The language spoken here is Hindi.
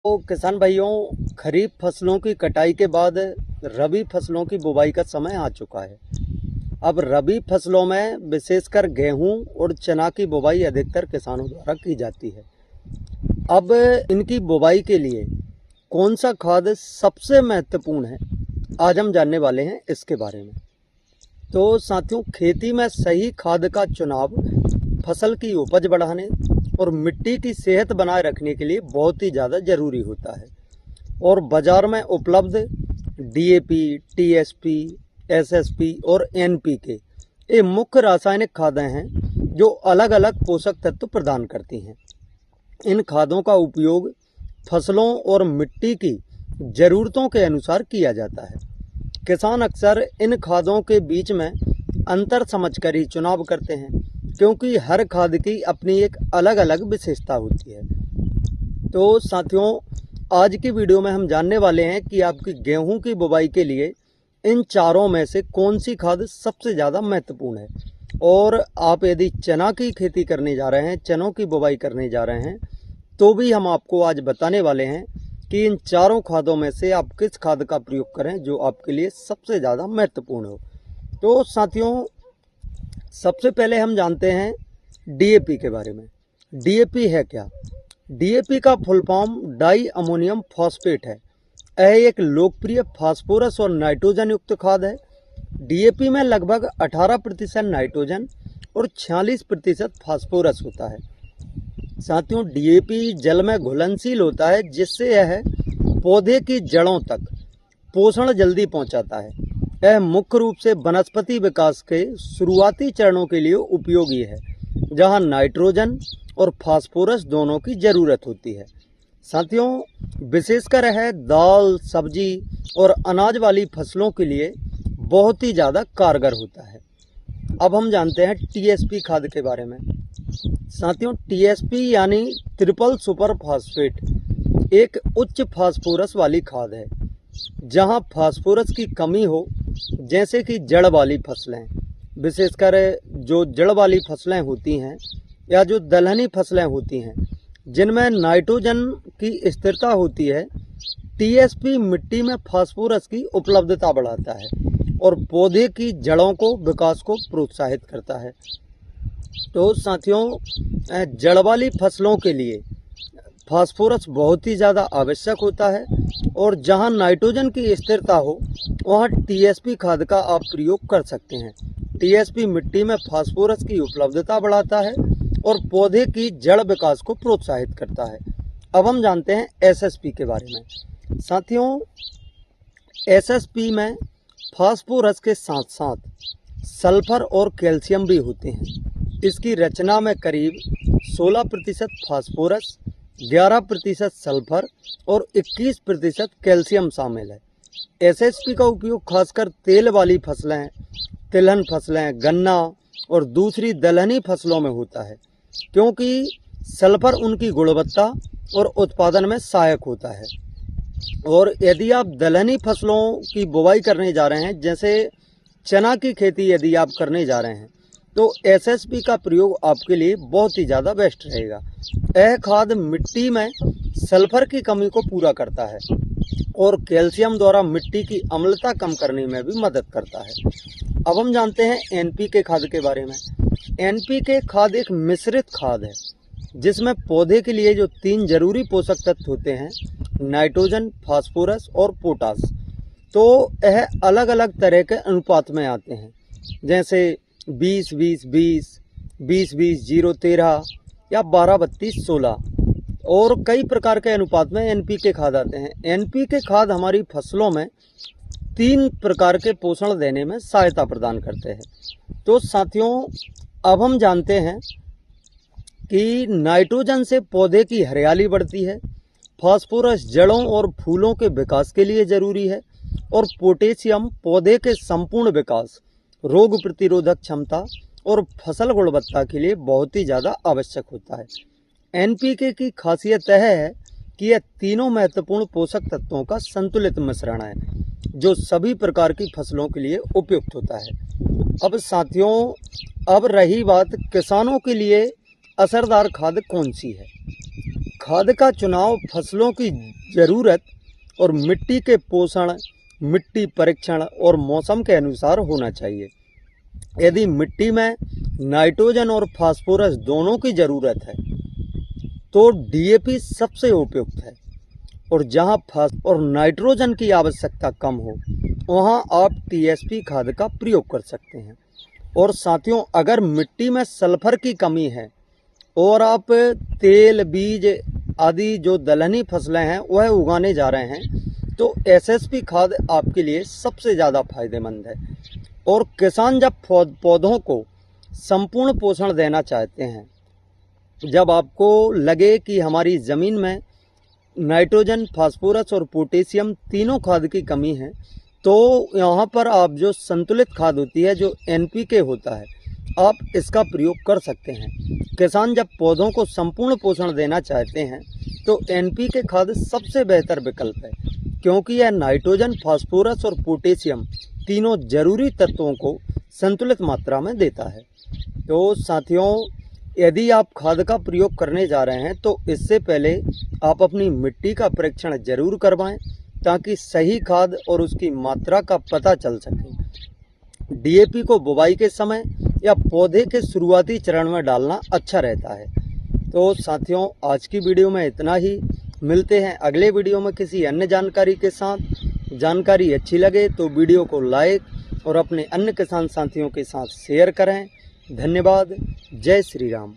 तो किसान भाइयों, खरीफ फसलों की कटाई के बाद रबी फसलों की बुवाई का समय आ चुका है। अब रबी फसलों में विशेषकर गेहूं और चना की बुवाई अधिकतर किसानों द्वारा की जाती है। अब इनकी बुवाई के लिए कौन सा खाद सबसे महत्वपूर्ण है, आज हम जानने वाले हैं इसके बारे में। तो साथियों, खेती में सही खाद का चुनाव फसल की उपज बढ़ाने और मिट्टी की सेहत बनाए रखने के लिए बहुत ही ज़्यादा ज़रूरी होता है। और बाज़ार में उपलब्ध डीएपी, टीएसपी, एसएसपी और एनपीके ये मुख्य रासायनिक खादें हैं जो अलग अलग पोषक तत्व प्रदान करती हैं। इन खादों का उपयोग फसलों और मिट्टी की ज़रूरतों के अनुसार किया जाता है। किसान अक्सर इन खादों के बीच में अंतर समझकर ही चुनाव करते हैं, क्योंकि हर खाद की अपनी एक अलग अलग विशेषता होती है। तो साथियों, आज की वीडियो में हम जानने वाले हैं कि आपकी गेहूं की बुवाई के लिए इन चारों में से कौन सी खाद सबसे ज़्यादा महत्वपूर्ण है। और आप यदि चना की खेती करने जा रहे हैं, चनों की बुवाई करने जा रहे हैं, तो भी हम आपको आज बताने वाले हैं कि इन चारों खादों में से आप किस खाद का प्रयोग करें जो आपके लिए सबसे ज़्यादा महत्वपूर्ण हो। तो साथियों, सबसे पहले हम जानते हैं डीएपी के बारे में। डीएपी है क्या? डीएपी का full form di ammonium phosphate है। यह एक लोकप्रिय फास्फोरस और नाइट्रोजन युक्त खाद है। डीएपी में लगभग 18% नाइट्रोजन और 46% फास्फोरस होता है। साथियों, डीएपी जल में घुलनशील होता है, जिससे यह पौधे की जड़ों तक पोषण जल्दी पहुंचाता है। यह मुख्य रूप से वनस्पति विकास के शुरुआती चरणों के लिए उपयोगी है, जहां नाइट्रोजन और फास्फोरस दोनों की ज़रूरत होती है। साथियों, विशेषकर यह दाल, सब्जी और अनाज वाली फसलों के लिए बहुत ही ज़्यादा कारगर होता है। अब हम जानते हैं टीएसपी खाद के बारे में। साथियों, टीएसपी यानी ट्रिपल सुपर फास्फेट एक उच्च फास्फोरस वाली खाद है। जहां फास्फोरस की कमी हो, जैसे कि जड़ वाली फसलें, विशेषकर जो जड़ वाली फसलें होती हैं या जो दलहनी फसलें होती हैं जिनमें नाइट्रोजन की स्थिरता होती है, टीएसपी मिट्टी में फास्फोरस की उपलब्धता बढ़ाता है और पौधे की जड़ों को विकास को प्रोत्साहित करता है। तो साथियों, जड़ वाली फसलों के लिए फास्फोरस बहुत ही ज़्यादा आवश्यक होता है और जहां नाइट्रोजन की स्थिरता हो वहां टीएसपी खाद का आप प्रयोग कर सकते हैं। टीएसपी मिट्टी में फास्फोरस की उपलब्धता बढ़ाता है और पौधे की जड़ विकास को प्रोत्साहित करता है। अब हम जानते हैं एसएसपी के बारे में। साथियों, एसएसपी में फास्फोरस के साथ साथ सल्फर और कैल्शियम भी होते हैं। इसकी रचना में करीब 16% फास्फोरस, 11% सल्फर और 21% कैल्शियम शामिल है। एसएसपी का उपयोग खासकर तेल वाली फसलें, तिलहन फसलें, गन्ना और दूसरी दलहनी फसलों में होता है, क्योंकि सल्फर उनकी गुणवत्ता और उत्पादन में सहायक होता है। और यदि आप दलहनी फसलों की बुवाई करने जा रहे हैं, जैसे चना की खेती यदि आप करने जा रहे हैं, तो एसएसपी का प्रयोग आपके लिए बहुत ही ज़्यादा बेस्ट रहेगा। यह खाद मिट्टी में सल्फर की कमी को पूरा करता है और कैल्शियम द्वारा मिट्टी की अम्लता कम करने में भी मदद करता है। अब हम जानते हैं एनपीके खाद के बारे में। एनपीके खाद एक मिश्रित खाद है जिसमें पौधे के लिए जो 3 जरूरी पोषक तत्व होते हैं, नाइट्रोजन, फास्फोरस और पोटास, तो यह अलग अलग तरह के अनुपात में आते हैं, जैसे 20-20-20, 20-20-0-13 या 12-32-16 और कई प्रकार के अनुपात में एनपीके खाद आते हैं। एनपीके खाद हमारी फसलों में 3 प्रकार के पोषण देने में सहायता प्रदान करते हैं। तो साथियों, अब हम जानते हैं कि नाइट्रोजन से पौधे की हरियाली बढ़ती है, फास्फोरस जड़ों और फूलों के विकास के लिए ज़रूरी है और पोटेशियम पौधे के संपूर्ण विकास, रोग प्रतिरोधक क्षमता और फसल गुणवत्ता के लिए बहुत ही ज़्यादा आवश्यक होता है। एनपीके की खासियत यह है कि यह तीनों महत्वपूर्ण पोषक तत्वों का संतुलित मिश्रण है, जो सभी प्रकार की फसलों के लिए उपयुक्त होता है। अब साथियों, अब रही बात किसानों के लिए असरदार खाद कौन सी है। खाद का चुनाव फसलों की ज़रूरत और मिट्टी के पोषण, मिट्टी परीक्षण और मौसम के अनुसार होना चाहिए। यदि मिट्टी में नाइट्रोजन और फास्फोरस दोनों की ज़रूरत है तो डीएपी सबसे उपयुक्त है, और जहां फास्फोरस और नाइट्रोजन की आवश्यकता कम हो वहां आप टीएसपी खाद का प्रयोग कर सकते हैं। और साथियों, अगर मिट्टी में सल्फर की कमी है और आप तेल बीज आदि जो दलहनी फसलें हैं वह उगाने जा रहे हैं तो एसएसपी खाद आपके लिए सबसे ज़्यादा फायदेमंद है। और किसान जब पौधों को संपूर्ण पोषण देना चाहते हैं, जब आपको लगे कि हमारी ज़मीन में नाइट्रोजन, फास्फोरस और पोटेशियम तीनों खाद की कमी है, तो यहाँ पर आप जो संतुलित खाद होती है, जो एनपीके होता है, आप इसका प्रयोग कर सकते हैं। किसान जब पौधों को संपूर्ण पोषण देना चाहते हैं तो एनपीके खाद सबसे बेहतर विकल्प है, क्योंकि यह नाइट्रोजन, फास्फोरस और पोटेशियम तीनों जरूरी तत्वों को संतुलित मात्रा में देता है। तो साथियों, यदि आप खाद का प्रयोग करने जा रहे हैं तो इससे पहले आप अपनी मिट्टी का परीक्षण जरूर करवाएं, ताकि सही खाद और उसकी मात्रा का पता चल सके। डीएपी को बुवाई के समय या पौधे के शुरुआती चरण में डालना अच्छा रहता है। तो साथियों, आज की वीडियो में इतना ही। मिलते हैं अगले वीडियो में किसी अन्य जानकारी के साथ। जानकारी अच्छी लगे तो वीडियो को लाइक और अपने अन्य किसान साथियों के साथ शेयर करें। धन्यवाद। जय श्री राम।